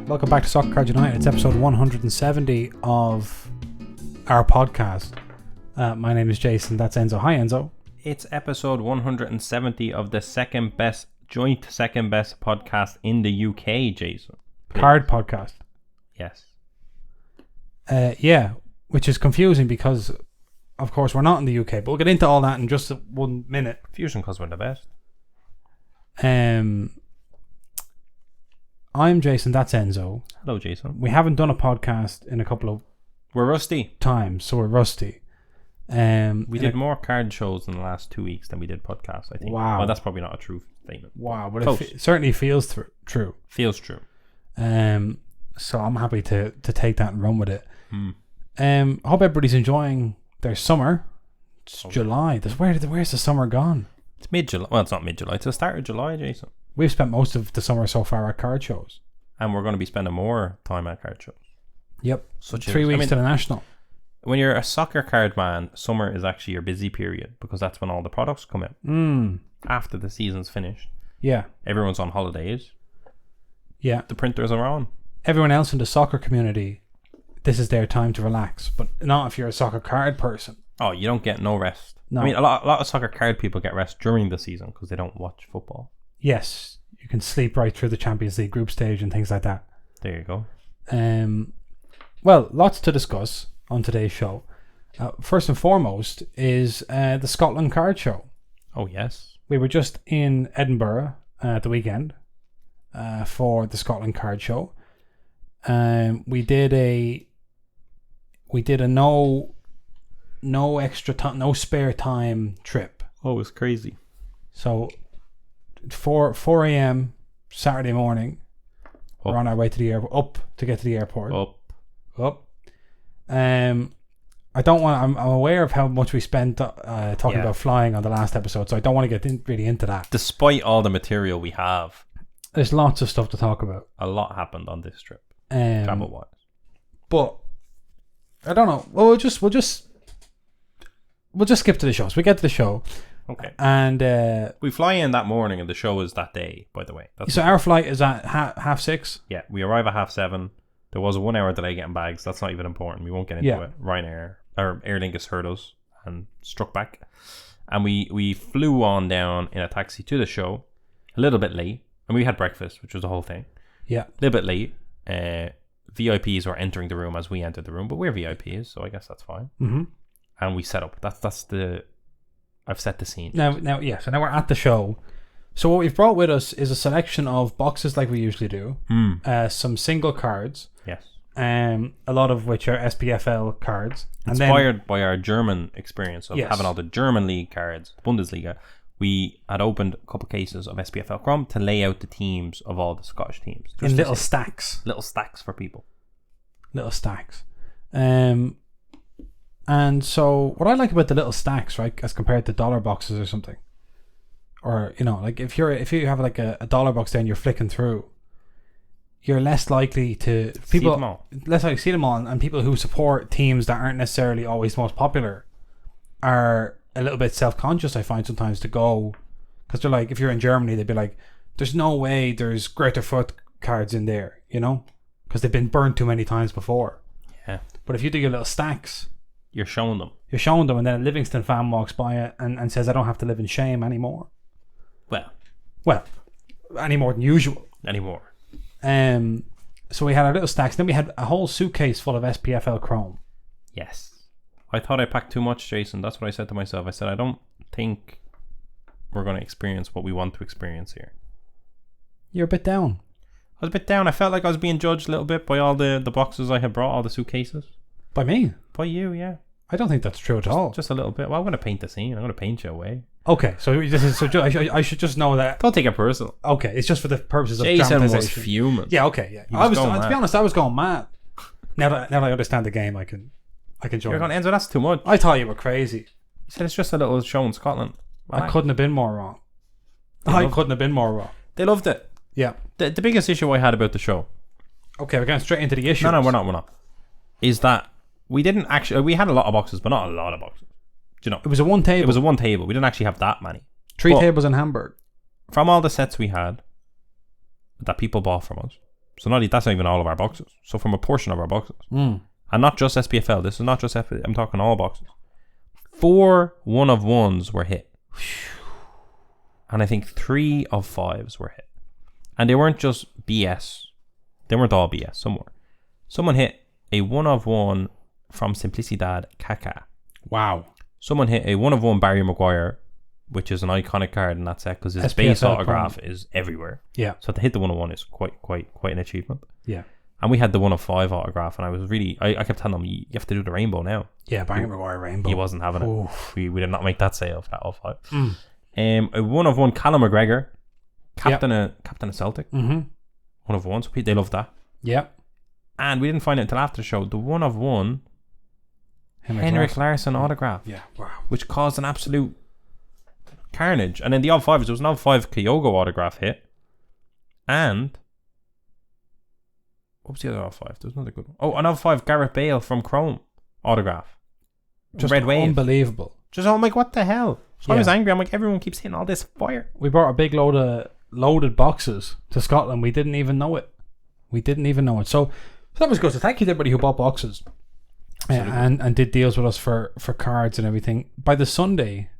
Welcome back to Soccer Card United. It's episode 170 of our podcast. My name is Jason. That's Enzo. Hi, Enzo. It's episode 170 of the joint second best podcast in the UK, Jason. Please. Card podcast. Yes. Yeah, which is confusing because, of course, we're not in the UK, but we'll get into all that in just 1 minute. Fusion because we're the best. I'm Jason. That's Enzo. Hello, Jason. We haven't done a podcast in a couple of We're rusty. times, so we're rusty. We did more card shows in the last 2 weeks than we did podcasts, I think. Wow. Well, that's probably not a true statement. Wow, but Close. it certainly feels true. Feels true. So I'm happy to take that and run with it. I hope everybody's enjoying their summer. It's July. Where's the summer gone? It's mid-July. Well, it's not mid-July. It's the start of July, Jason. We've spent most of the summer so far at card shows. And we're going to be spending more time at card shows. Yep. Such 3 weeks to the National. When you're a soccer card man, summer is actually your busy period because that's when all the products come out. After the season's finished. Yeah. Everyone's on holidays. Yeah. The printers are on. Everyone else in the soccer community, this is their time to relax, but not if you're a soccer card person. Oh, you don't get no rest. No. I mean, a lot of soccer card people get rest during the season because they don't watch football. Yes. You can sleep right through the Champions League group stage and things like that. There you go. Well, lots to discuss on today's show. First and foremost is the Scotland Card Show. Oh, yes. We were just in Edinburgh at the weekend for the Scotland Card Show. We did a no extra time, no spare time trip. Oh, it's crazy. So 4 a.m. Saturday morning, we're on our way to the airport. Up to get to the airport. Up. I don't want. I'm aware of how much we spent talking about flying on the last episode, so I don't want to get really into that. Despite all the material we have, there's lots of stuff to talk about. A lot happened on this trip, travel-wise. But I don't know. Well, we'll just skip to the show. So we get to the show. Okay. And we fly in that morning, and the show is that day. By the way, so our flight is at half 6. Yeah, we arrive at 7:30. There was a 1 hour delay getting bags. That's not even important. We won't get into it. Ryanair or Aer Lingus heard us and struck back, and we flew on down in a taxi to the show. A little bit late, and we had breakfast, which was the whole thing. Yeah, a little bit late. VIPs were entering the room as we entered the room, but we're VIPs, so I guess that's fine. Mm-hmm. And we set up. I've set the scene. Now, so now we're at the show. So what we've brought with us is a selection of boxes like we usually do. Some single cards. Yes. A lot of which are SPFL cards. Inspired by our German experience of having all the German league cards, Bundesliga. We had opened a couple cases of SPFL Chrome to lay out the teams of all the Scottish teams. In little stacks. Little stacks for people. Little stacks. And so what I like about the little stacks, right, as compared to dollar boxes or something, or like if you have like a dollar box there and you're flicking through, you're less likely to see them all, and people who support teams that aren't necessarily always most popular are a little bit self-conscious, I find, sometimes, to go, because they're like, if you're in Germany, they'd be like, there's no way there's Greater Foot cards in there, because they've been burnt too many times before. Yeah. But if you do your little stacks, you're showing them, and then a Livingston fan walks by it and says, I don't have to live in shame anymore. Well, any more than usual. Anymore. So we had our little stacks. Then we had a whole suitcase full of SPFL Chrome. Yes. I thought I packed too much, Jason. That's what I said to myself. I said, I don't think we're going to experience what we want to experience here. You're a bit down. I was a bit down. I felt like I was being judged a little bit by all the boxes I had brought, all the suitcases. By me? By you, yeah. I don't think that's true at all. Just a little bit. Well, I'm going to paint the scene. I'm going to paint you away. Okay, so I should just know that. Don't take it personal. Okay, it's just for the purposes of Jason was fuming. Yeah, okay, yeah. To be honest, I was going mad. Now that I understand the game, I can join. You're going, Enzo, that's too much. I thought you were crazy. You said it's just a little show in Scotland. I couldn't have been more wrong. They loved it. Yeah. The biggest issue I had about the show. Okay, we're going straight into the issue. No, we're not. Is that we didn't actually. We had a lot of boxes, but not a lot of boxes. Do you know? It was a one table. It was a one table. We didn't actually have that many. 3 tables in Hamburg. From all the sets we had that people bought from us, So that's not even all of our boxes. So from a portion of our boxes. Mm. And not just SPFL. This is not just FPL. I'm talking all boxes. 4 1-of-1s were hit. And I think 3 of 5s were hit. And they weren't just BS. They weren't all BS. Some were. Someone hit a 1-of-1 from Simplicidad Kaká. Wow. Someone hit a 1-of-1 Barry Maguire, which is an iconic card in that set because his SPFL base autograph is everywhere. Yeah. So to hit the 1-of-1 is quite an achievement. Yeah. And we had the 1-of-5 autograph, and I was really... I kept telling him, you have to do the rainbow now. Yeah, Barry Maguire rainbow. He wasn't having it. We did not make that sale for that 0-5. Mm. A 1-of-1 Callum McGregor, captain of Celtic. Mm-hmm. 1-of-1, so they loved that. Yeah. And we didn't find it until after the show. The 1-of-1 Henrik Larsson autograph. Yeah, wow. Which caused an absolute carnage. And then the 0-5s, there was an 0-5 Kyogo autograph hit. And... what was the other 0-5? There was another good one. Oh, an 0-5 Gareth Bale from Chrome autograph. Just Red Wave. Unbelievable. Just, I'm like, what the hell? So I was angry. I'm like, everyone keeps hitting all this fire. We brought a big load of loaded boxes to Scotland. We didn't even know it. So that was good. So thank you to everybody who bought boxes and did deals with us for cards and everything. By the Sunday,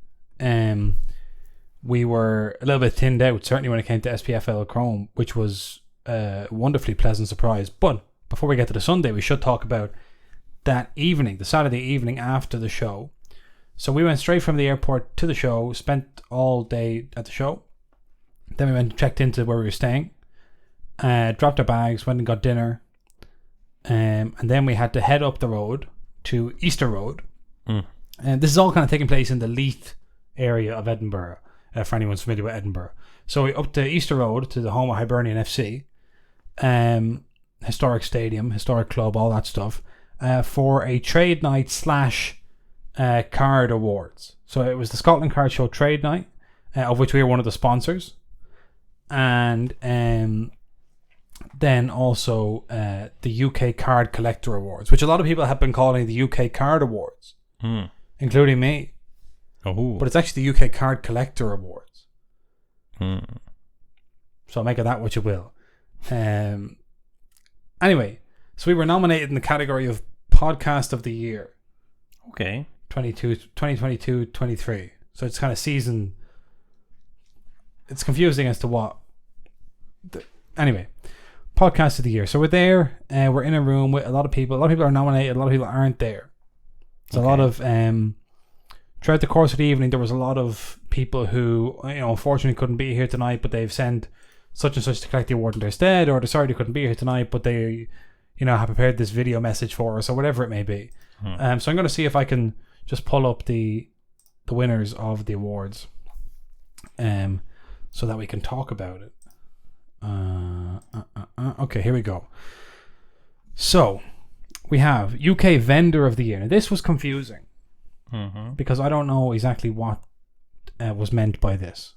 we were a little bit thinned out, certainly when it came to SPFL Chrome, which was a wonderfully pleasant surprise. But before we get to the Sunday, we should talk about that evening, the Saturday evening after the show. So we went straight from the airport to the show, spent all day at the show. Then we went and checked into where we were staying, dropped our bags, went and got dinner, and then we had to head up the road to Easter Road. And this is all kind of taking place in the Leith area of Edinburgh, for anyone who's familiar with Edinburgh. So we up to Easter Road, to the home of Hibernian FC, historic stadium, historic club, all that stuff, for a trade night / card awards. So it was the Scotland Card Show trade night, of which we were one of the sponsors. And then also the UK Card Collector Awards, which a lot of people have been calling the UK Card Awards, including me. Oh, but it's actually the UK Card Collector Awards. So make of that what you will. Anyway, so we were nominated in the category of Podcast of the Year. Okay. 2022-23. So it's kind of season. It's confusing as to what. Anyway, Podcast of the Year. So we're there. We're in a room with a lot of people. A lot of people are nominated. A lot of people aren't there. It's a lot of throughout the course of the evening, there was a lot of people who, unfortunately couldn't be here tonight, but they've sent such and such to collect the award in their stead, or they're sorry they couldn't be here tonight, but they, have prepared this video message for us, or whatever it may be. So I'm going to see if I can just pull up the winners of the awards, so that we can talk about it. Okay, here we go. So we have UK Vendor of the Year. Now this was confusing because I don't know exactly what was meant by this.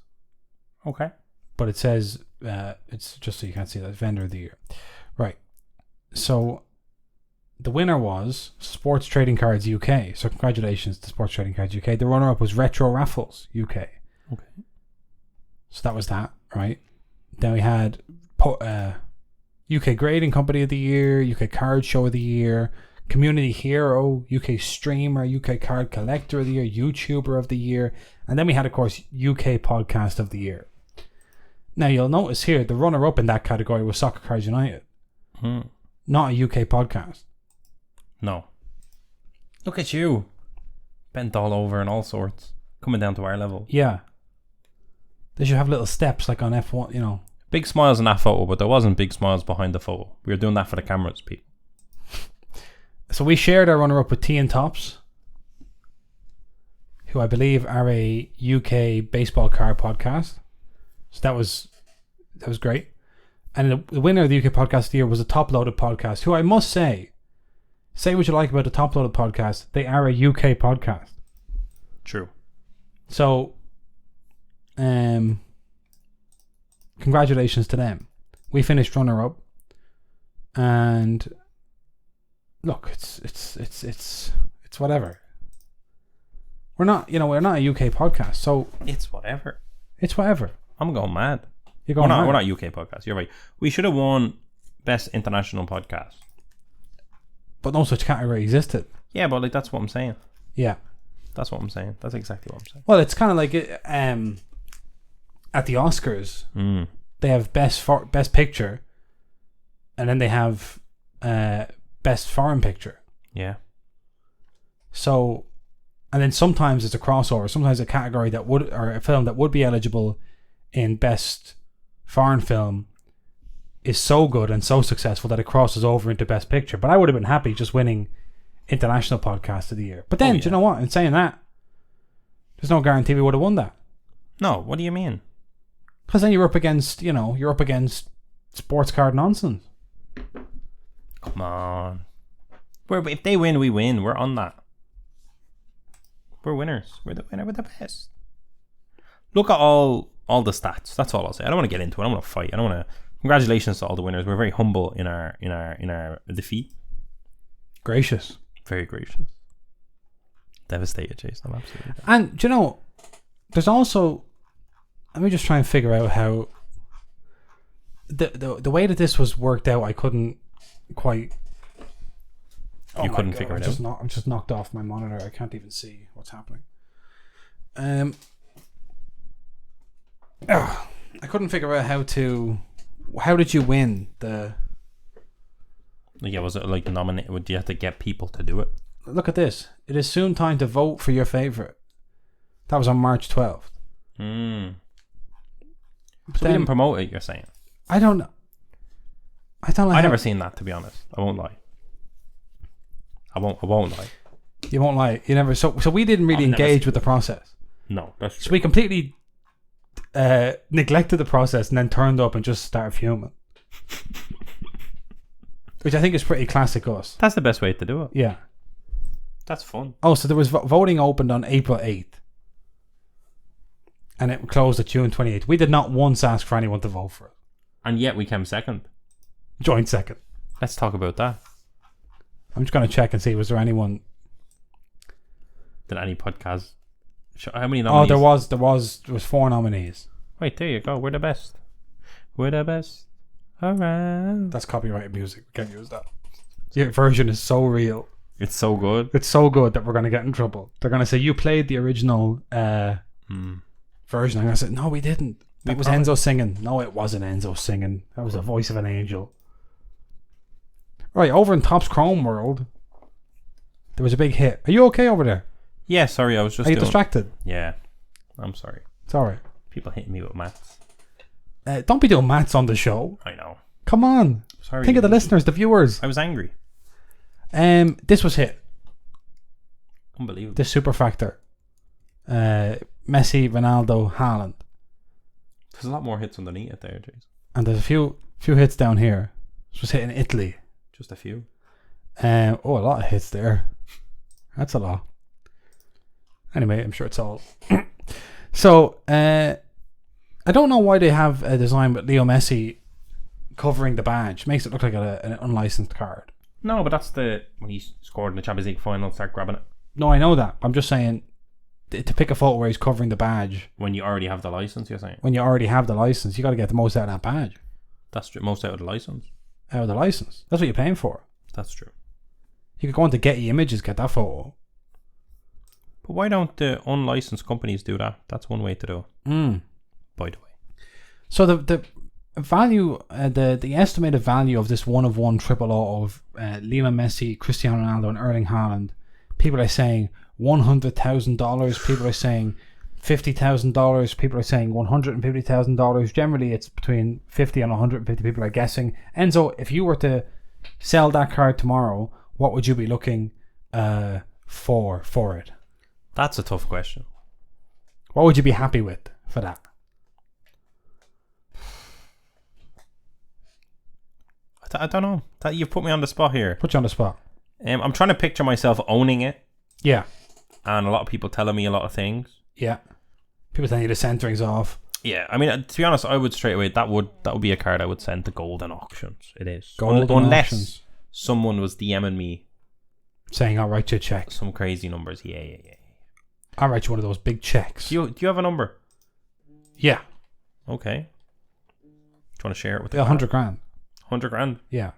Okay, but it says it's just so you can't see that, Vendor of the Year, right? So the winner was Sports Trading Cards UK. So congratulations to Sports Trading Cards UK. The runner-up was Retro Raffles UK. Okay. So that was that, right? Then we had UK Grading Company of the Year, UK Card Show of the Year, Community Hero, UK Streamer, UK Card Collector of the Year, YouTuber of the Year, and then we had, of course, UK Podcast of the Year. Now you'll notice here the runner-up in that category was Soccer Cards United, not a UK podcast. No. Look at you, bent all over and all sorts, coming down to our level. Yeah. They should have little steps like on F1, Big smiles in that photo, but there wasn't big smiles behind the photo. We were doing that for the cameras, Pete. So we shared our runner-up with Tea and Tops, who I believe are a UK baseball card podcast. So that was great. And the winner of the UK Podcast of the Year was a Top Loaded Podcast, who I must say what you like about the Top Loaded Podcast, they are a UK podcast. True. So, congratulations to them. We finished runner-up, and look, it's whatever. We're not a UK podcast, so it's whatever. It's whatever. I'm going mad. You're going mad. We're not UK podcast. You're right. We should have won best international podcast. But no such category existed. Yeah, but like that's what I'm saying. Yeah. That's what I'm saying. That's exactly what I'm saying. Well, it's kind of like at the Oscars, they have best picture, and then they have best foreign picture. Yeah. So, and then sometimes it's a crossover. Sometimes a category that would, or a film that would be eligible in best foreign film is so good and so successful that it crosses over into best picture. But I would have been happy just winning international podcast of the year. But then, do you know what? In saying that, there's no guarantee we would have won that. No, what do you mean? Because then you're up against sports card nonsense. Come on. If they win, we win. We're on that. We're winners. We're the winner. We're the best. Look at all the stats. That's all I'll say. I don't want to get into it. I don't want to fight. I don't want to. Congratulations to all the winners. We're very humble in our defeat. Gracious. Very gracious. Devastated, Jason. I'm absolutely. And do you know, there's also. Let me just try and figure out how. The way that this was worked out, I couldn't quite. You couldn't figure it out. I'm just knocked off my monitor. I can't even see what's happening. I couldn't figure out how did you win the. Yeah, was it like nominate? Would you have to get people to do it? Look at this. It is soon time to vote for your favorite. That was on March 12th. So we didn't promote it. You're saying? I don't know. I've never seen that, to be honest. I won't lie. I won't lie. You won't lie. You never. So we didn't really engage with the process. No, that's true. So we completely neglected the process and then turned up and just started fuming. Which I think is pretty classic us. That's the best way to do it. Yeah. That's fun. Oh, so there was voting opened on April 8th. And it closed at June 28th. We did not once ask for anyone to vote for it. And yet we came second. Joint second. Let's talk about that. I'm just going to check and see, was there anyone... Did any podcast... How many nominees? Oh, there was 4 nominees. Wait, there you go. We're the best. We're the best. Alright. That's copyrighted music. We can't use that. Your version is so real. It's so good. It's so good that we're going to get in trouble. They're going to say, you played the original version. I'm going to say, no, we didn't. That was Enzo singing. No, it wasn't Enzo singing. That was the voice of an angel. Right, over in Topps Chrome World, there was a big hit. Are you okay over there? Yeah, sorry, I was just... Are you distracted? Yeah, I'm sorry. It's alright. People hitting me with maths. Don't be doing maths on the show. I know. Come on. Sorry. Think of the listeners, the viewers. I was angry. This was hit. Unbelievable. The Superfractor. Messi, Ronaldo, Haaland. There's a lot more hits underneath it there, Jason. And there's a few hits down here. This was hit in Italy. Just a few. A lot of hits there. That's a lot. Anyway, I'm sure it's all. So, I don't know why they have a design with Leo Messi covering the badge. Makes it look like an unlicensed card. No, but that's when he scored in the Champions League final, start grabbing it. No, I know that. I'm just saying to pick a photo where he's covering the badge. When you already have the license, you're saying? When you already have the license, you got to get the most out of that badge. That's true. Most out of the license. Out of the license. That's what you're paying for. That's true. You could go into Getty Images, get that photo. But why don't the unlicensed companies do that? That's one way to do it. By the way. So the value, the estimated value of this 1-of-1 triple auto of Lionel Messi, Cristiano Ronaldo, and Erling Haaland, people are saying $100,000. People are saying $50,000. People are saying $150,000. Generally, it's between 50 and 150 people are guessing. Enzo, if you were to sell that card tomorrow, what would you be looking for it? That's a tough question. What would you be happy with for that? I don't know. You've put me on the spot here. Put you on the spot. I'm trying to picture myself owning it. Yeah. And a lot of people telling me a lot of things. Yeah. People telling you the centering's off. Yeah. I mean, to be honest, I would straight away, that would be a card I would send to Golden Auctions. It is. Unless auctions. Someone was DMing me. Saying, I'll write you a check. Some crazy numbers. Yeah. I'll write you one of those big checks. Do you have a number? Yeah. Okay. Do you want to share it with the 100 grand. 100 grand. Yeah.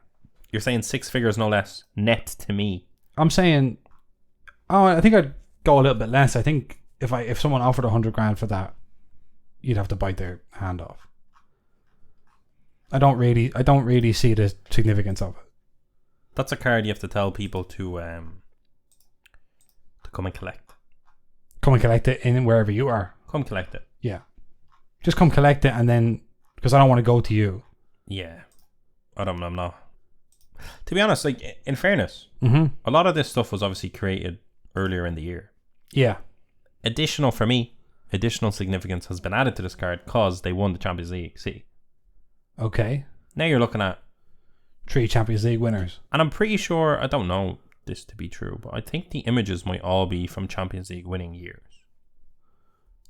You're saying 6 figures, no less, net to me. I'm saying, I think I'd go a little bit less. I think if someone offered 100 grand for that, you'd have to bite their hand off. I don't really see the significance of it. That's a card you have to tell people to come and collect. Come and collect it in wherever you are. Come collect it. Yeah. Just come collect it, and then, because I don't want to go to you. Yeah. I'm not. To be honest, like, in fairness, a lot of this stuff was obviously created earlier in the year. Yeah. Additional significance has been added to this card because they won the Champions League. See. Okay. Now you're looking at 3 Champions League winners. And I'm pretty sure, I don't know this to be true, but I think the images might all be from Champions League winning years.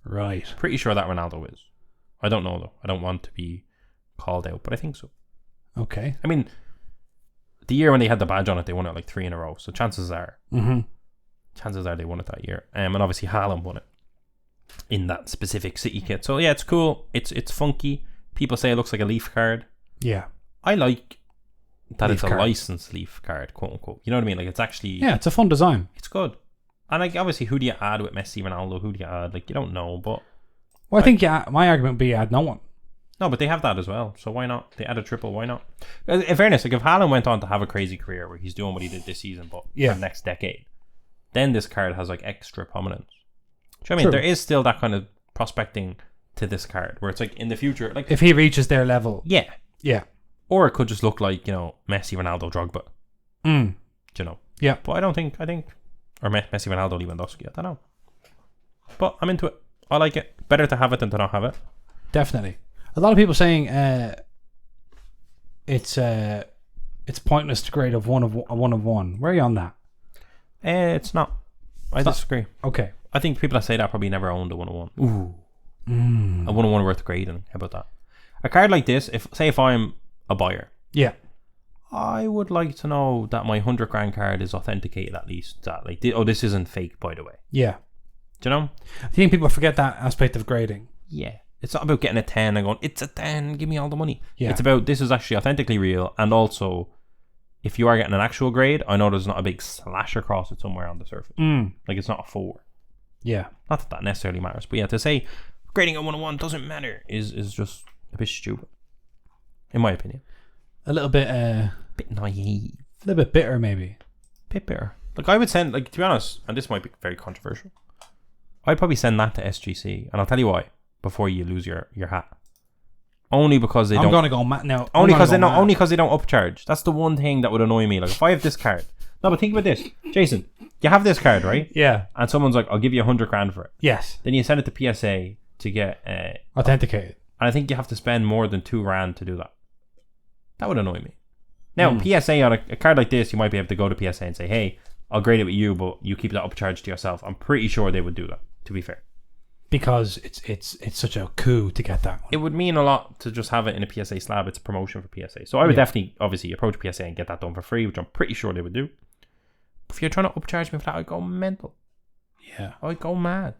Right. Pretty sure that Ronaldo is. I don't know though. I don't want to be called out, but I think so. Okay. I mean, the year when they had the badge on it, they won it like 3 in a row. So chances are they won it that year. And obviously Haaland won it in that specific City kit. So yeah, it's cool. It's funky. People say it looks like a Leaf card. Yeah. I like that Leaf it's a card. licensed Leaf card, quote unquote. You know what I mean? Like, it's actually... Yeah, it's a fun design. It's good. And like, obviously, who do you add with Messi, Ronaldo? Who do you add? Like, you don't know, but... Well, I think my argument would be you add no one. No, but they have that as well. So why not? They add a triple, why not? In fairness, like, if Haaland went on to have a crazy career where he's doing what he did this season, but for the next decade, then this card has like extra prominence. Do you know what I mean? There is still that kind of prospecting to this card where it's like in the future, like, if he reaches their level. Yeah. Yeah. Or it could just look like, you know, Messi, Ronaldo, Drogba. Do you know? Yeah. But I think, or Messi, Ronaldo, Lewandowski, I don't know. But I'm into it. I like it. Better to have it than to not have it. Definitely. A lot of people saying it's pointless to grade a one of one. Where are you on that? It's not. I disagree. Okay. I think people that say that probably never owned a 101. Ooh. A 101 worth grading. How about that? A card like this, if I'm a buyer, yeah, I would like to know that my 100 grand card is authenticated at least. That like, this isn't fake, by the way. Yeah. Do you know? I think people forget that aspect of grading. Yeah. It's not about getting a 10 and going, it's a 10, give me all the money. Yeah. It's about, this is actually authentically real, and also, if you are getting an actual grade, I know there's not a big slash across it somewhere on the surface. Like, it's not a 4. Yeah. Not that necessarily matters, but yeah, to say grading a 101 doesn't matter is just a bit stupid, in my opinion. A little bit naive. A little bit bitter, maybe. Bit bitter. Like, I would send, like, to be honest, and this might be very controversial, I'd probably send that to SGC, and I'll tell you why before you lose your hat. Only because they don't. I'm gonna go mad now. Only because they don't upcharge. That's the one thing that would annoy me. Like, if I have this card. No, but think about this, Jason. You have this card, right? Yeah. And someone's like, "I'll give you 100 grand for it." Yes. Then you send it to PSA to get authenticated. And I think you have to spend more than £2 to do that. That would annoy me. Now, PSA on a card like this, you might be able to go to PSA and say, "Hey, I'll grade it with you, but you keep that upcharge to yourself." I'm pretty sure they would do that. To be fair. Because it's such a coup to get that one. It would mean a lot to just have it in a PSA slab. It's a promotion for PSA. So I would definitely, obviously, approach PSA and get that done for free, which I'm pretty sure they would do. If you're trying to upcharge me for that, I'd go mental. Yeah. I'd go mad.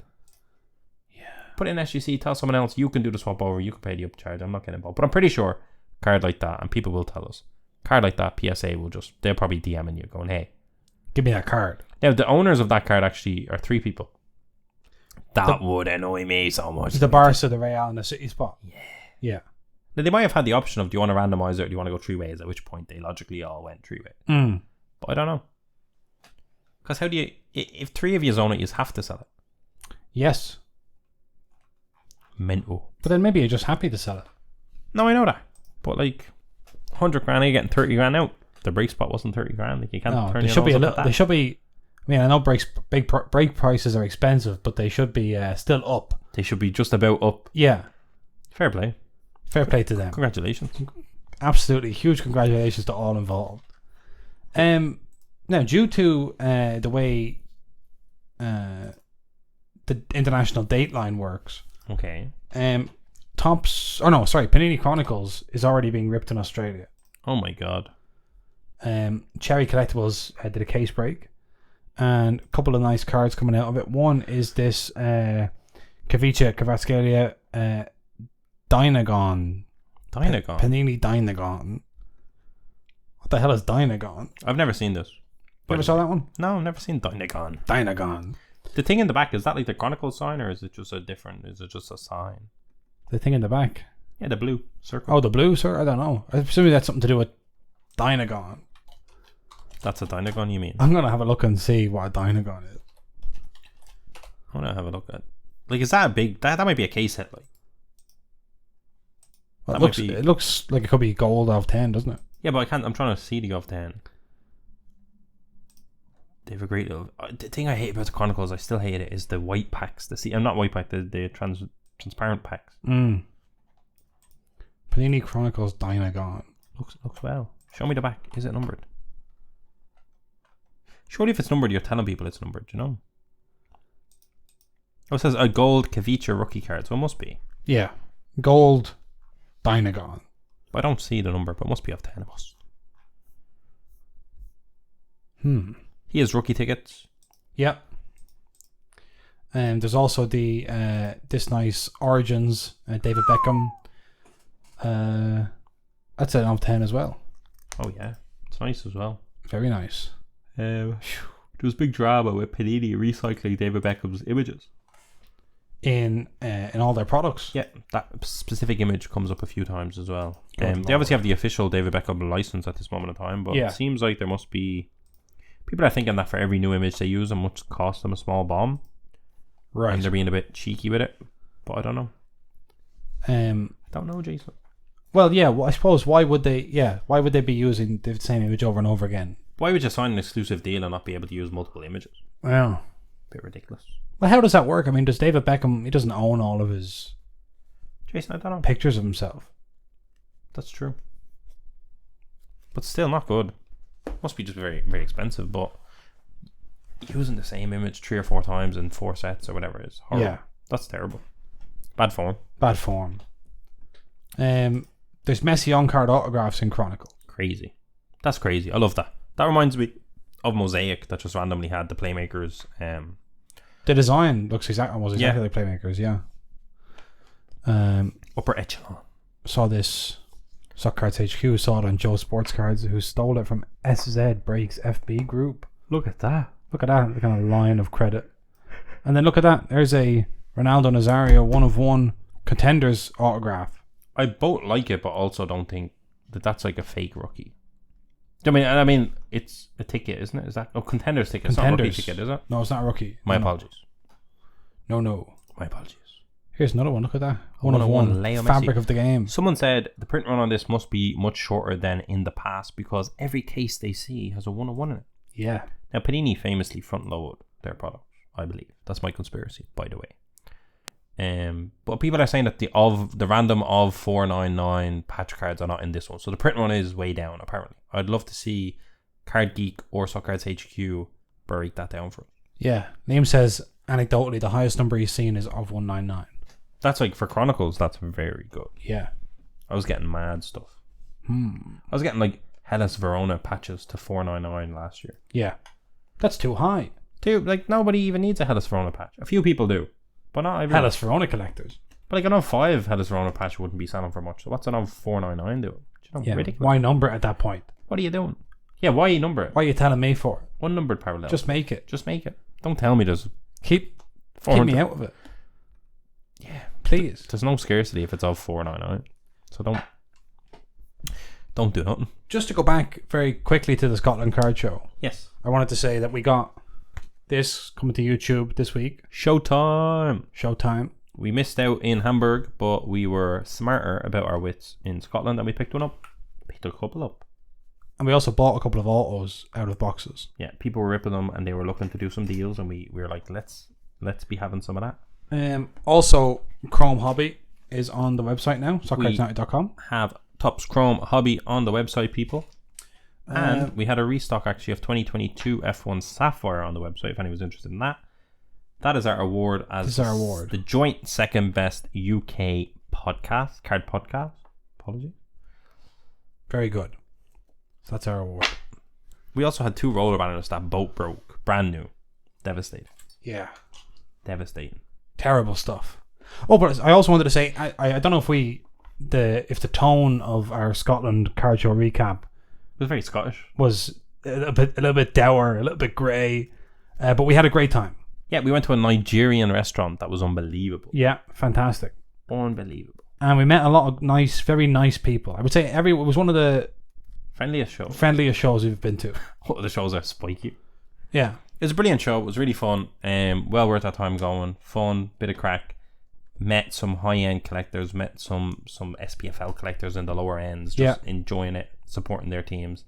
Yeah. Put it in SGC, tell someone else, you can do the swap over, you can pay the upcharge. I'm not getting involved. But I'm pretty sure, card like that, and people will tell us, card like that, PSA will just, they'll probably DMing you going, "Hey, give me that card." Now, the owners of that card actually are 3 people. That would annoy me so much. The Barca, the Real, and the City spot. Yeah. Yeah. Now, they might have had the option of, do you want to randomise it or do you want to go 3 ways? At which point they logically all went 3 ways. But I don't know. Because how do you... If 3 of you own it, you have to sell it. Yes. Mental. But then maybe you're just happy to sell it. No, I know that. But like, 100 grand, you're getting 30 grand out. The brake spot wasn't 30 grand. Like, you can't turn your nose up at that. They should be... I mean, I know brake prices are expensive, but they should be still up. They should be just about up. Yeah. Fair play. Fair play to them. Congratulations. Absolutely. Huge congratulations to all involved. Now, due to the way the international dateline works, okay. Panini Chronicles is already being ripped in Australia. Oh my god. Cherry Collectibles did a case break, and a couple of nice cards coming out of it. One is this Kavicha Kvaratskhelia Dynagon. Dynagon. Panini Dynagon. the hell is Dynagon? I've never seen this. You ever saw that one? No, I've never seen Dynagon. Dynagon. The thing in the back, is that like the Chronicle sign, or is it just a sign? The thing in the back? Yeah, the blue circle. Oh, the blue, sir? I don't know. I presume that's something to do with Dynagon. That's a Dynagon, you mean? I'm going to have a look and see what a Dynagon is. I want to have a look at. Like, is that a big? That might be a case hit, like. Well, it looks like it could be gold of 10, doesn't it? Yeah, but I can't. I'm trying to see the of 10. They have a great little. The thing I hate about the Chronicles, I still hate it, is the white packs. I'm not white pack. The transparent packs. Panini Chronicles Dynagon. Looks well. Show me the back. Is it numbered? Surely, if it's numbered, you're telling people it's numbered. You know. Oh, it says a gold Kavicha rookie card, so it must be. Yeah, gold Dynagon. I don't see the number, but it must be of 10 of us. He has rookie tickets. Yep. And there's also the this nice Origins David Beckham. That's an out of 10 as well. Oh yeah, it's nice as well. Very nice. There was big drama with Panini recycling David Beckham's images in all their products. Yeah, that specific image comes up a few times as well. They obviously have the official David Beckham license at this moment in time, but it seems like there must be people are thinking that for every new image they use, it must cost them a small bomb. Right. And they're being a bit cheeky with it, but I don't know. I don't know, Jason. Well, yeah. Well, I suppose why would they be using the same image over and over again? Why would you sign an exclusive deal and not be able to use multiple images? Well, bit ridiculous. Well, how does that work? I mean, does David Beckham? He doesn't own all of his. Jason, I don't know. Pictures of himself. That's true. But still not good. Must be just very, very expensive, but using the same image 3 or 4 times in 4 sets or whatever is horrible. Yeah. That's terrible. Bad form. Bad form. There's Messi on-card autographs in Chronicle. Crazy. That's crazy. I love that. That reminds me of Mosaic that just randomly had the Playmakers. The design looks exactly like Playmakers, yeah. Upper echelon. Saw this Sock Cards HQ, saw it on Joe Sports Cards, who stole it from SZ Breaks FB Group. Look at that. Look at that, the kind of line of credit. And then look at that. There's a Ronaldo Nazario 1/1 Contenders autograph. I both like it, but also don't think that that's like a fake rookie. I mean, it's a ticket, isn't it? Is that Contenders ticket? It's not a rookie ticket, is it? No, it's not a rookie. My apologies. No. My apologies. Here's another one. Look at that. 1/1 fabric of the game. Someone said the print run on this must be much shorter than in the past because every case they see has a 1/1 in it. Yeah. Now Panini famously front load their products, I believe. That's my conspiracy, by the way. But people are saying that the random of 499 patch cards are not in this one, so the print run is way down. Apparently, I'd love to see Card Geek or Sock Cards HQ break that down for us. Yeah, Liam says anecdotally the highest number he's seen is of 199. That's like for Chronicles. That's very good. Yeah, I was getting mad stuff. I was getting like Hellas Verona patches to 499 last year. Yeah, that's too high. Dude, like nobody even needs a Hellas Verona patch. A few people do. But not everyone. Hellas Verona collectors. But like an of 5 Hellas Verona patch wouldn't be selling for much. So what's an of 499 doing? Ridiculous. Why number it at that point? What are you doing? Yeah, why number it? Why are you telling me for? Unnumbered parallel. Just make it. Don't tell me there's keep me out of it. Yeah, please. There's no scarcity if it's of 499. So don't do nothing. Just to go back very quickly to the Scotland Card Show. Yes. I wanted to say that we got this coming to YouTube this week. Showtime. We missed out in Hamburg, but we were smarter about our wits in Scotland and we picked one up. Picked a couple up. And we also bought a couple of autos out of boxes. Yeah, people were ripping them and they were looking to do some deals and we were like, let's be having some of that. Also, Chrome Hobby is on the website now, sockcardsunited.com. Have Topps Chrome Hobby on the website, people. And we had a restock actually of 2022 F1 Sapphire on the website if anyone's interested in that. That is our award as the joint second best UK card podcast. Apologies. Very good. So that's our award. We also had 2 roller banners that both broke. Brand new. Devastating. Yeah. Devastating. Terrible stuff. Oh, but I also wanted to say, I don't know if the tone of our Scotland card show recap was very Scottish. Was a little bit dour, a little bit grey, but we had a great time. Yeah, we went to a Nigerian restaurant that was unbelievable. Yeah, fantastic. Unbelievable. And we met a lot of nice, very nice people. I would say it was one of the friendliest shows we've been to. Oh, the shows are spiky. Yeah. It was a brilliant show. It was really fun. Well worth our time going. Fun, bit of crack. Met some high-end collectors. Met some SPFL collectors in the lower ends. Just enjoying it, supporting their teams.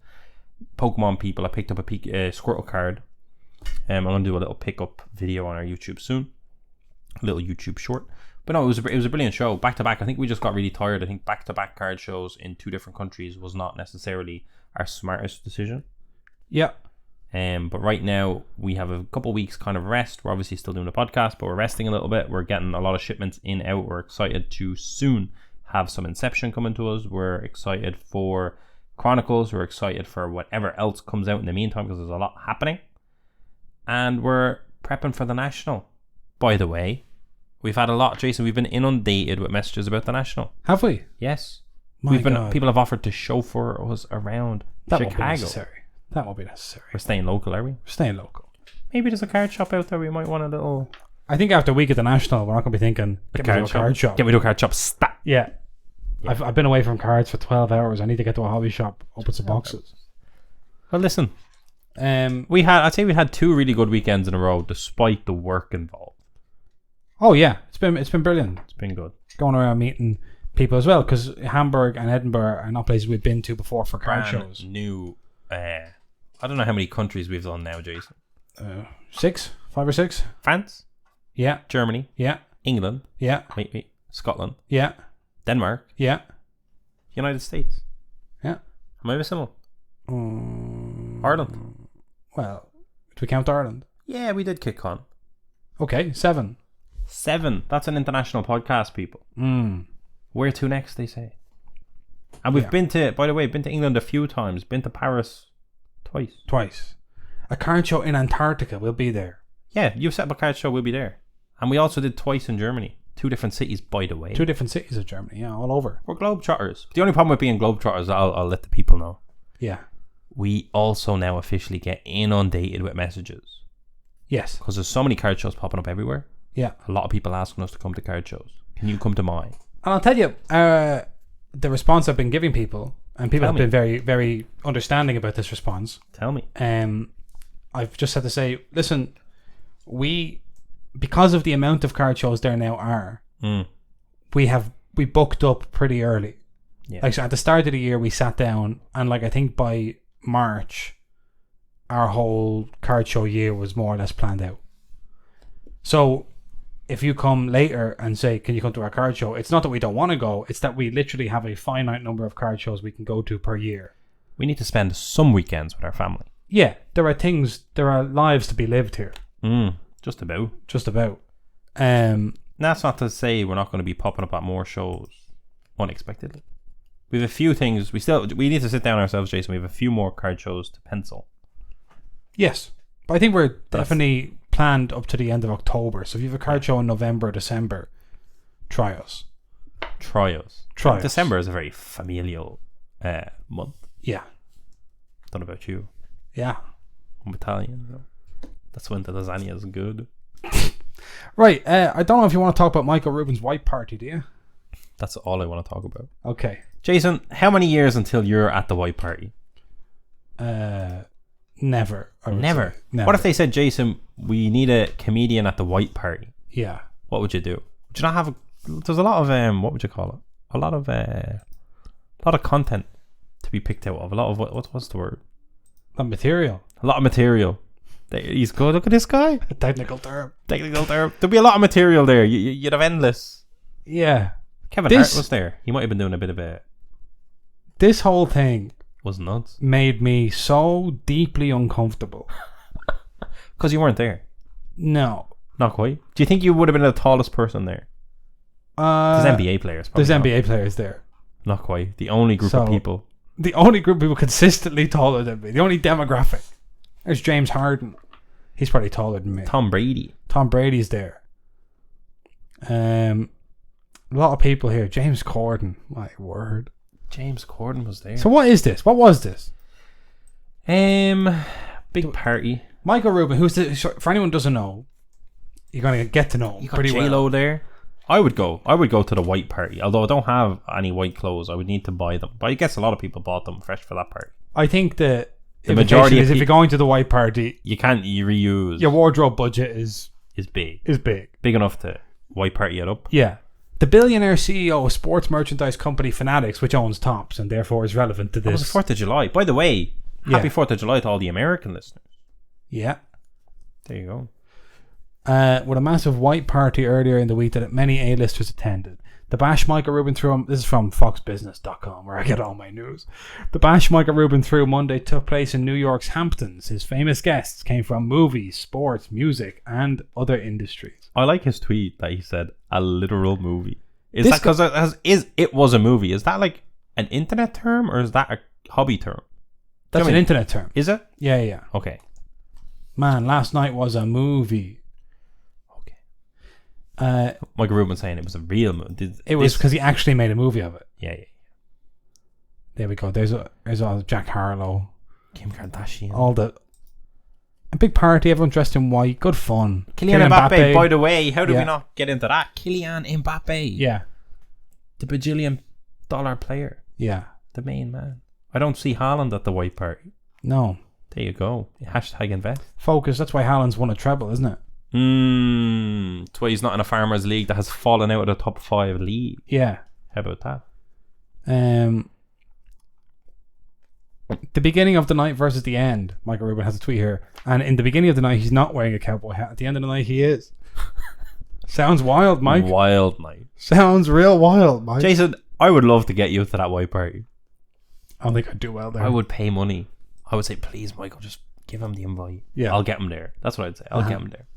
Pokemon people. I picked up a Squirtle card. I'm going to do a little pickup video on our YouTube soon. A little YouTube short. But no, it was a brilliant show. Back to back. I think we just got really tired. I think back to back card shows in 2 different countries was not necessarily our smartest decision. Yeah. But right now we have a couple weeks kind of rest. We're obviously still doing the podcast, but we're resting a little bit. We're getting a lot of shipments in out. We're excited to soon have some Inception coming to us. We're excited for Chronicles. We're excited for whatever else comes out in the meantime because there's a lot happening. And we're prepping for the National. By the way, we've had a lot, Jason. We've been inundated with messages about the National. Have we? Yes. My God. People have offered to chauffeur us around That Chicago. won't be necessary. That won't be necessary. We're staying local, are we? We're staying local. Maybe there's a card shop out there. We might want a little. I think after a week at the National, we're not going to be thinking, get me to a card shop. Get me to a card shop. Stat. Yeah. I've been away from cards for 12 hours. I need to get to a hobby shop, open some boxes. Well, listen. I'd say we had 2 really good weekends in a row, despite the work involved. Oh yeah, it's been brilliant. It's been good. Going around meeting people as well, because Hamburg and Edinburgh are not places we've been to before for card shows. New. I don't know how many countries we've done now, Jason. 5 or 6. France. Yeah. Germany. Yeah. England. Yeah. Wait. Scotland. Yeah. Denmark. Yeah. United States. Yeah. Am I missing Ireland. Well, do we count Ireland? Yeah, we did KickCon. Okay, 7. 7. That's an international podcast, people. Where to next, they say. And we've been to, by the way, been to England a few times. Been to Paris twice. A card show in Antarctica. We'll be there. Yeah, you've set up a card show. We'll be there. And we also did twice in Germany. 2 different cities, by the way. 2 different cities of Germany. Yeah, all over. We're globetrotters. The only problem with being globetrotters, I'll let the people know. Yeah. We also now officially get inundated with messages. Yes. Because there's so many card shows popping up everywhere. Yeah. A lot of people asking us to come to card shows. Can you come to mine? And I'll tell you, the response I've been giving people, and people have been very, very understanding about this response. Tell me. I've just had to say, listen, because of the amount of card shows there now are, we booked up pretty early. Yeah. Like, so at the start of the year, we sat down, and like I think by March, our whole card show year was more or less planned out. So if you come later and say, can you come to our card show? It's not that we don't want to go. It's that we literally have a finite number of card shows we can go to per year. We need to spend some weekends with our family. Yeah, there are lives to be lived here. Just about. That's not to say we're not going to be popping up at more shows unexpectedly. We have a few things. We need to sit down ourselves, Jason. We have a few more card shows to pencil. Yes, but I think we're definitely planned up to the end of October. So if you have a card show in November, December, try us. December is a very familial month. Yeah. Don't know about you. Yeah. I'm Italian. So that's when the lasagna is good. Right. I don't know if you want to talk about Michael Rubin's white party, do you? That's all I want to talk about. Okay. Jason, how many years until you're at the white party? Never. Never. What if they said, Jason, we need a comedian at the white party? Yeah. What would you do? Would you not have there's a lot of what would you call it? A lot of content to be picked out of. A lot of what's the word? A material. A lot of material. He's good. Look at this guy. A technical term. There'll be a lot of material there. You'd have endless. Yeah. Kevin Hart was there. He might have been doing a bit of a. This whole thing was nuts. Made me so deeply uncomfortable. Because you weren't there. No. Not quite. Do you think you would have been the tallest person there? There's NBA players. There's NBA players there. Not quite. The only group of people. The only group of people consistently taller than me. The only demographic. There's James Harden. He's probably taller than me. Tom Brady's there. A lot of people here. James Corden. My word. James Corden was there. So what is this? What was this? Big party. Michael Rubin, for anyone who doesn't know, you're going to get to know him You got pretty J-Lo well. there. I would go to the white party. Although I don't have any white clothes, I would need to buy them. But I guess a lot of people bought them fresh for that party. I think the majority is if you're going to the white party, you can't reuse. Your wardrobe budget is big. Big Enough to white party it up. Yeah. The billionaire CEO of sports merchandise company Fanatics, which owns Topps and therefore is relevant to this. It was the 4th of July. By the way, happy 4th of July to all the American listeners. Yeah. There you go. With a massive white party earlier in the week that many A-listers attended. The bash Michael Rubin threw, this is from foxbusiness.com where I get all my news. The bash Michael Rubin threw Monday took place in New York's Hamptons. His famous guests came from movies, sports, music, and other industries. I like his tweet that he said, a literal movie. Is that because it was a movie? Is that like an internet term or is that a hobby term? That's an internet term. Is it? Yeah. Okay. Man, last night was a movie. Michael Rubin saying it was a real movie. It was because he actually made a movie of it. Yeah. There we go. There's all Jack Harlow, Kim Kardashian, a big party. Everyone dressed in white. Good fun. Kylian Mbappe. By the way, how did we not get into that? Kylian Mbappe. Yeah. The bajillion-dollar player. Yeah. The main man. I don't see Haaland at the white party. No. There you go. Hashtag invest. Focus. That's why Haaland's won a treble, isn't it? That's why he's not in a farmers league that has fallen out of the top 5 league. Yeah. How about that? The beginning of the night versus the end. Michael Rubin has a tweet here. And in the beginning of the night, he's not wearing a cowboy hat. At the end of the night, he is. Sounds wild, Mike. Wild night. Sounds real wild, Mike. Jason, I would love to get you to that white party. I don't think I'd do well there. I would pay money. I would say, please, Michael, just give him the invite. Yeah. I'll get him there. That's what I'd say. I'll get him there.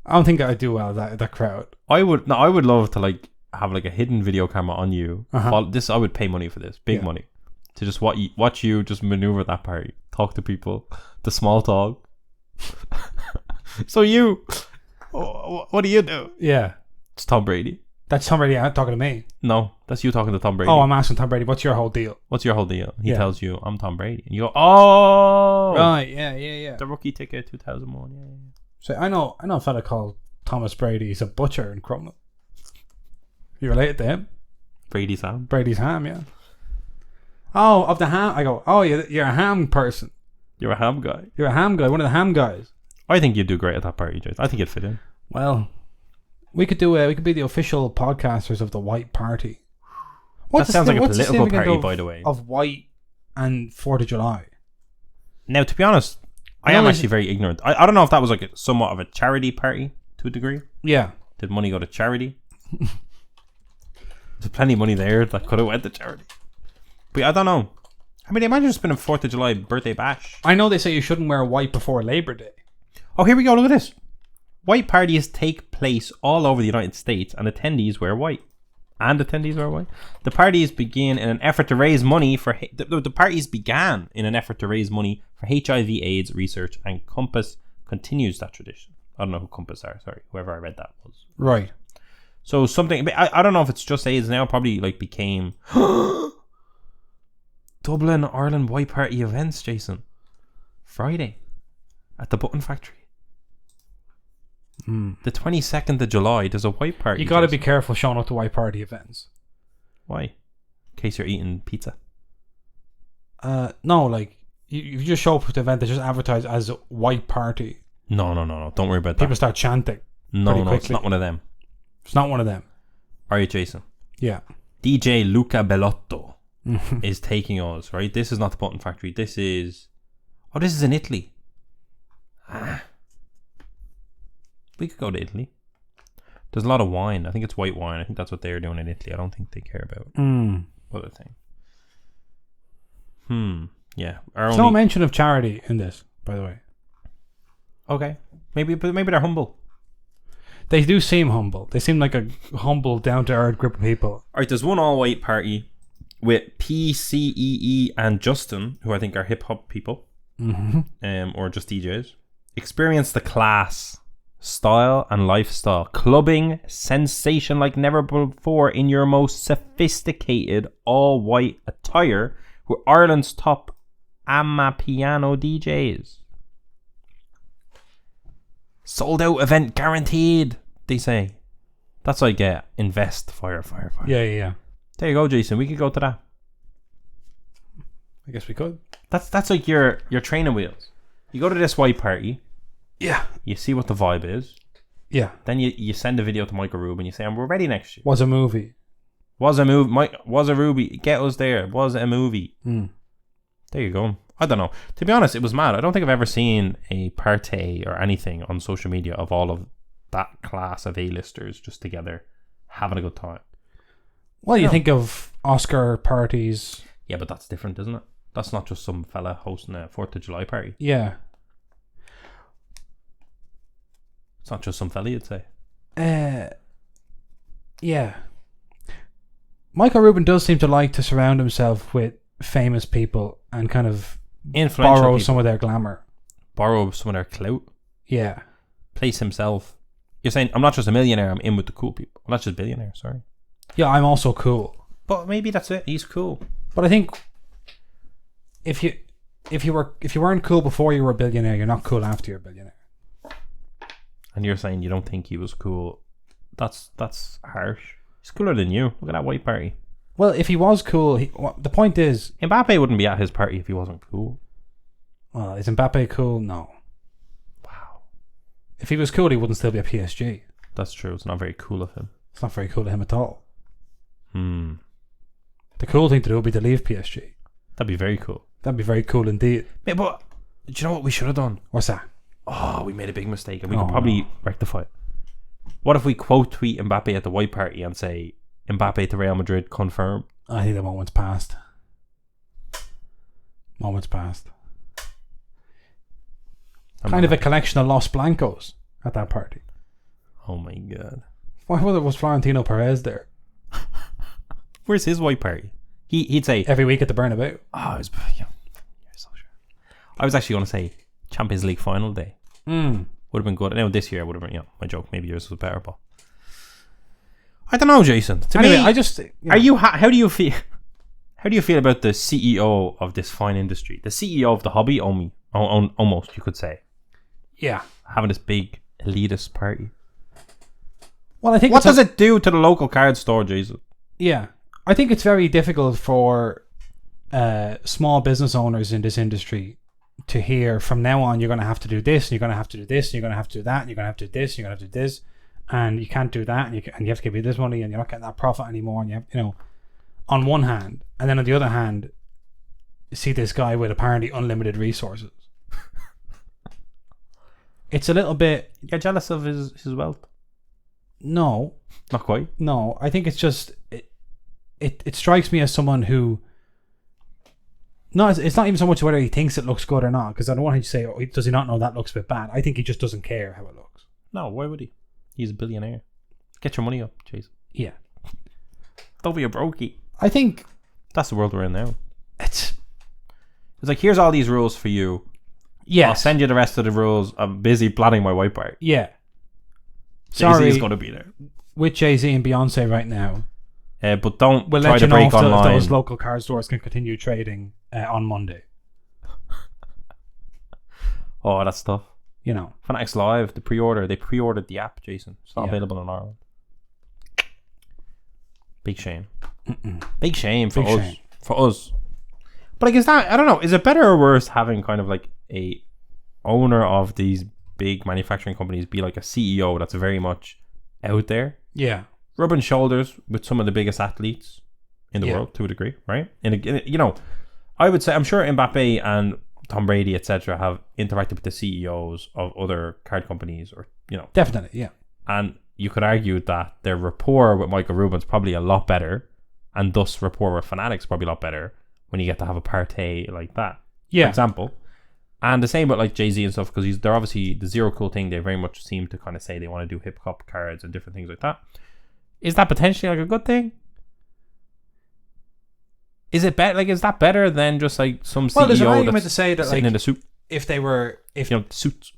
I don't think I'd do well that crowd. I would love to like have like a hidden video camera on you. I would pay money for this. Big money. To just watch you just maneuver that party. Talk to people. The small talk. So what do you do? Yeah. It's Tom Brady. That's Tom Brady talking to me. No, that's you talking to Tom Brady. Oh, I'm asking Tom Brady, what's your whole deal? He tells you, I'm Tom Brady. And you go, oh! Right, yeah. The rookie ticket 2001, yeah. So I know a fella called Thomas Brady. He's a butcher in Crumlin. You related to him? Brady's ham. Brady's ham, yeah. Oh, of the ham. I go, oh, you're a ham person. You're a ham guy. You're a ham guy, one of the ham guys. I think you'd do great at that party, Jason. I think you'd fit in. Well, we could be the official podcasters of the white party. That sounds like a political party, by the way. Of white and 4th of July. Now, to be honest, I am actually very ignorant. I don't know if that was like somewhat of a charity party to a degree. Yeah. Did money go to charity? There's plenty of money there that could have went to charity. But I don't know. I mean, imagine spending 4th of July birthday bash. I know they say you shouldn't wear white before Labor Day. Oh, here we go. Look at this. White parties take place all over the United States and attendees wear white. The parties began in an effort to raise money for HIV/AIDS research, and Compass continues that tradition. I don't know who Compass are. Sorry, whoever I read that was. Right. So something. I don't know if it's just AIDS now. Probably like became Dublin, Ireland White Party events. Jason, Friday at the Button Factory. The 22nd of July, there's a white party. You got to be careful showing up to white party events. Why? In case you're eating pizza. No, like you just show up to the event, they just advertise as a white party. No. Don't worry about that. People start chanting. No, it's not one of them. It's not one of them. All right, Jason. Yeah. DJ Luca Bellotto is taking us, right? This is not the Button Factory. This is in Italy. We could go to Italy. There's a lot of wine. I think it's white wine. I think that's what they're doing in Italy. I don't think they care about other thing. Yeah. There's no mention of charity in this, by the way. Okay. Maybe they're humble. They do seem humble. They seem like a humble, down-to-earth group of people. Alright, there's one all-white party with PCEE and Justin, who I think are hip-hop people. Or just DJs. Experience the class, style and lifestyle, clubbing sensation like never before in your most sophisticated all-white attire with Ireland's top Amapiano DJs. Sold out event guaranteed, they say. That's like invest, fire. Yeah. There you go, Jason. We could go to that. I guess we could. That's like your training wheels. You go to this white party. Yeah. You see what the vibe is. Yeah. Then you send a video to Michael Rubin. You say, we're ready next year. Was a movie. Was a Ruby. Get us there. Was a movie. There you go. I don't know. To be honest, it was mad. I don't think I've ever seen a party or anything on social media of all of that class of A-listers just together having a good time. Well, you think of Oscar parties. Yeah, but that's different, isn't it? That's not just some fella hosting a 4th of July party. Yeah. It's not just some fella, you'd say. Yeah. Michael Rubin does seem to like to surround himself with famous people and kind of influential borrow people. some of their glamour. Borrow some of their clout. Yeah. Place himself. You're saying, I'm not just a millionaire, I'm in with the cool people. I'm not just a billionaire, sorry. Yeah, I'm also cool. But maybe that's it. He's cool. But I think if you weren't cool before you were a billionaire, you're not cool after you're a billionaire. And you're saying you don't think he was cool. That's harsh. He's cooler than you. Look at that white party. Well, if he was cool, the point is... Mbappe wouldn't be at his party if he wasn't cool. Well, is Mbappe cool? No. Wow. If he was cool, he wouldn't still be at PSG. That's true. It's not very cool of him. It's not very cool of him at all. The cool thing to do would be to leave PSG. That'd be very cool. That'd be very cool indeed. Yeah, but do you know what we should have done? What's that? Oh, we made a big mistake and we could probably rectify it. What if we quote tweet Mbappe at the white party and say, Mbappe to Real Madrid, confirm? I think the moment's passed. Kind of a collection of Los Blancos at that party. Oh my god. Why was Florentino Perez there? Where's his white party? He'd say... Every week at the Bernabeu. Oh, you're so sure. I was actually going to say Champions League final day. Would have been good. I know this year would have been, my joke. Maybe yours was better, but... I don't know, Jason. To me, I just... Are you... How do you feel... How do you feel about the CEO of this fine industry? The CEO of the hobby, almost, you could say. Yeah. Having this big elitist party. Well, I think... What does it do to the local card store, Jason? Yeah. I think it's very difficult for small business owners in this industry to hear from now on you're going to have to do this, and you're going to have to do this, and you're going to have to do that, and you're going to have to do this, and you're going to have to do this, and you can't do that, and you have to give you this money, and you're not getting that profit anymore, and you have, on one hand, and then on the other hand, you see this guy with apparently unlimited resources. It's a little bit... You're jealous of his wealth? No. Not quite? No. I think it's just... It strikes me as someone who... No, it's not even so much whether he thinks it looks good or not, because I don't want him to say, does he not know that looks a bit bad? I think he just doesn't care how it looks. No, why would he? He's a billionaire. Get your money up, Jason. Yeah. Don't be a brokey. I think... That's the world we're in now. It's like, here's all these rules for you. Yeah. I'll send you the rest of the rules. I'm busy planning my white party. Yeah. Jay-Z is going to be there. With Jay-Z and Beyonce right now. But don't we'll try let to you know break if online. those local card stores can continue trading on Monday. Oh, that's tough. Fanatics Live, they pre-ordered the app, Jason. It's not available in Ireland. Big shame. Big shame for us. For us. But like, is that, I don't know, is it better or worse having kind of like a owner of these big manufacturing companies be like a CEO that's very much out there? Yeah. Rubbing shoulders with some of the biggest athletes in the world to a degree, right? I would say, I'm sure Mbappe and Tom Brady, etc., have interacted with the CEOs of other card companies, or definitely, yeah. And you could argue that their rapport with Michael Rubin's probably a lot better, and thus rapport with Fanatics probably a lot better when you get to have a party like that. Yeah. For example. And the same with like Jay-Z and stuff, because they're obviously the Zero Cool thing. They very much seem to kind of say they want to do hip hop cards and different things like that. Is that potentially like a good thing? Is it better? Like, is that better than just like some CEO there's an argument that's to say that sitting in a suit? If they were, suits.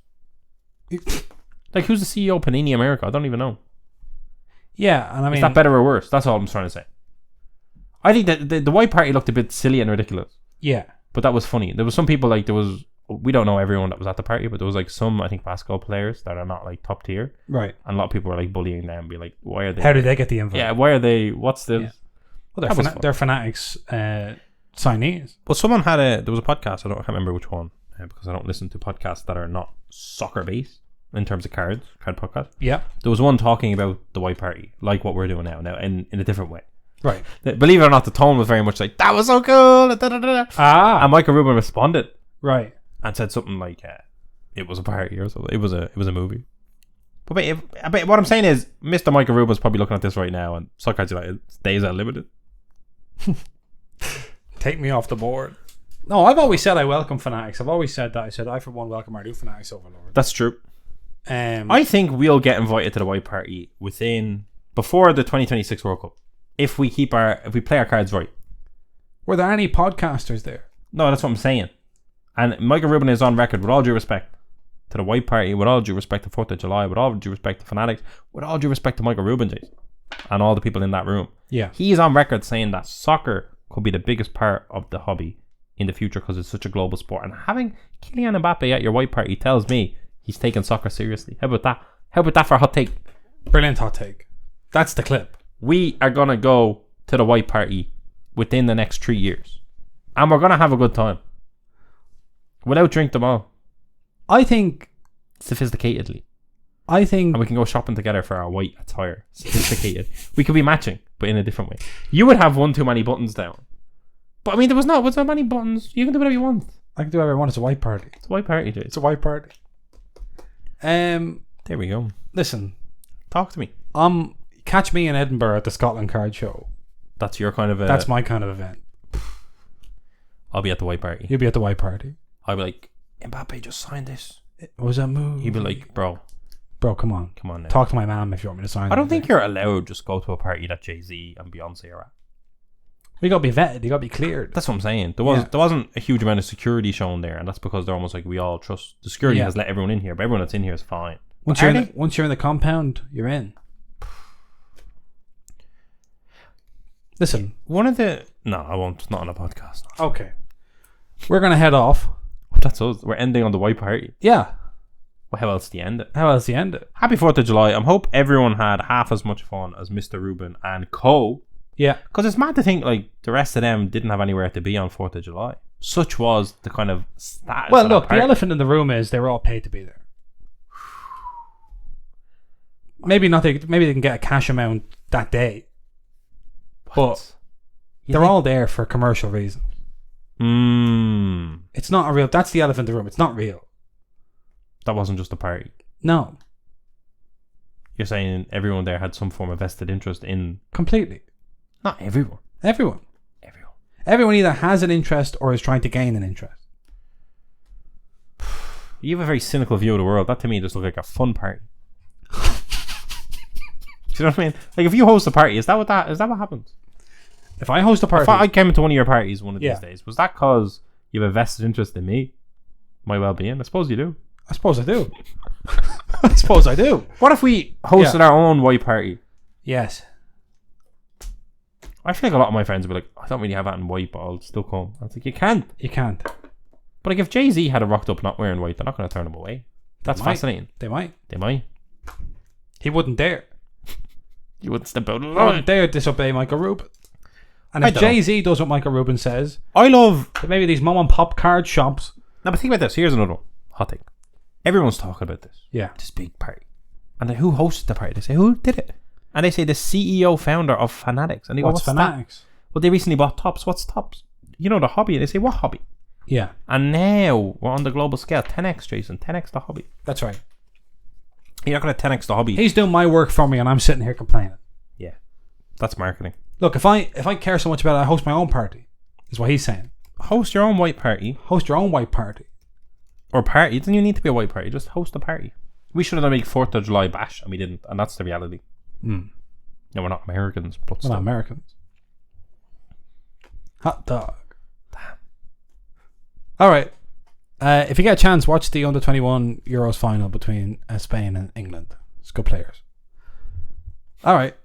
Like, who's the CEO of Panini America? I don't even know. Yeah, and I mean, is that better or worse? That's all I'm trying to say. I think that the white party looked a bit silly and ridiculous. Yeah. But that was funny. There was some people like we don't know everyone that was at the party, but there was like some, I think, basketball players that are not like top tier. Right. And a lot of people were like bullying them, be like, why are they? How did they get the invite? Yeah, why are they? What's the? Yeah. Well, they're Fanatics signees. Well, someone there was a podcast, I can't remember which one, because I don't listen to podcasts that are not soccer based in terms of card podcast. Yeah. There was one talking about the white party, like what we're doing now in a different way. Right. Believe it or not, the tone was very much like, that was so cool. Da, da, da, da. And Michael Rubin responded. Right. And said something like, it was a party or something. It was a movie. But what I'm saying is, Mr. Michael Rubin's probably looking at this right now, and Soccer United days are limited. Take me off the board. No, I've always said I welcome Fanatics. I've always said that. I said I for one welcome our new Fanatics overlord. That's true. I think we'll get invited to the white party before the 2026 World Cup if we play our cards right. Were there any podcasters there? No, that's what I'm saying. And Michael Rubin is on record, with all due respect to the white party, with all due respect to 4th of July, with all due respect to Fanatics, with all due respect to Michael Rubin, Jason, and all the people in that room. Yeah, he is on record saying that soccer could be the biggest part of the hobby in the future because it's such a global sport. And having Kylian Mbappe at your white party tells me he's taking soccer seriously. How about that? How about that for a hot take? Brilliant hot take. That's the clip. We are going to go to the white party within the next 3 years. And we're going to have a good time. Without drink them all. I think... Sophisticatedly. And we can go shopping together for our white attire. Sophisticated. We could be matching, but in a different way. You would have one too many buttons down. But I mean, there was not many buttons. You can do whatever you want. I can do whatever I want. It's a white party. It's a white party, Jay. It's a white party. There we go. Listen. Talk to me. Catch me in Edinburgh at the Scotland Card Show. That's your kind of a... That's my kind of event. I'll be at the white party. You'll be at the white party. I'll be like, Mbappe just signed this. It was a move. You'd be like, bro, come on now. Talk to my mom if you want me to sign. I don't think you're allowed to just go to a party that Jay-Z and Beyonce are at. You got to be vetted. You got to be cleared. That's what I'm saying. There wasn't a huge amount of security shown there, and that's because they're almost like, we all trust the security has let everyone in here, but everyone that's in here is fine. Once you're in the compound, you're in. Listen, no, I won't. Not on a podcast. No. Okay, we're gonna head off. That's us. We're ending on the white party. Yeah. Well, how else do you end it? Happy 4th of July. I hope everyone had half as much fun as Mr. Rubin and co. Yeah. Because it's mad to think like the rest of them didn't have anywhere to be on 4th of July. Such was the kind of status. Well, look, the elephant in the room is they were all paid to be there. Maybe they can get a cash amount that day. But they're all there for commercial reasons. It's not a real... That's the elephant in the room. It's not real. That wasn't just a party. No. You're saying everyone there had some form of vested interest in... Completely. Not everyone. Everyone either has an interest or is trying to gain an interest. You have a very cynical view of the world. That to me just looks like a fun party. Do you know what I mean? Like if you host a party, is that what happens? If I host a party... If I came into one of your parties one of these days, was that because you have a vested interest in me? My well-being? I suppose you do. I suppose I do. I suppose I do. What if we hosted our own white party? Yes. I feel like a lot of my friends would be like, I don't really have that in white, but I'll still come. I was like, you can't. You can't. But like if Jay-Z had a rocked up not wearing white, they're not going to turn him away. That's fascinating. They might. He wouldn't dare. You wouldn't step out of line. I wouldn't dare disobey Michael Rubin. And if Jay-Z does what Michael Rubin says, I love... maybe these mom and pop card shops... No, but think about this. Here's another one. Hot thing. Everyone's talking about this. Yeah. This big party. And then who hosted the party? They say, who did it? And they say the CEO founder of Fanatics. And they go, what's Fanatics? That? Well, they recently bought Tops. What's Tops? You know, the hobby. They say, what hobby? Yeah. And now we're on the global scale. 10x, Jason. 10x the hobby. That's right. You're not going to 10x the hobby. He's doing my work for me and I'm sitting here complaining. Yeah. That's marketing. Look, if I care so much about it, I host my own party. Is what he's saying. Host your own white party. Host your own white party. Or party. It doesn't even need to be a white party. Just host a party. We should have done a big 4th of July bash and we didn't. And that's the reality. No, we're not Americans. But we're not Americans. Hot dog. Damn. Alright. If you get a chance, watch the under-21 Euros final between Spain and England. It's good players. Alright.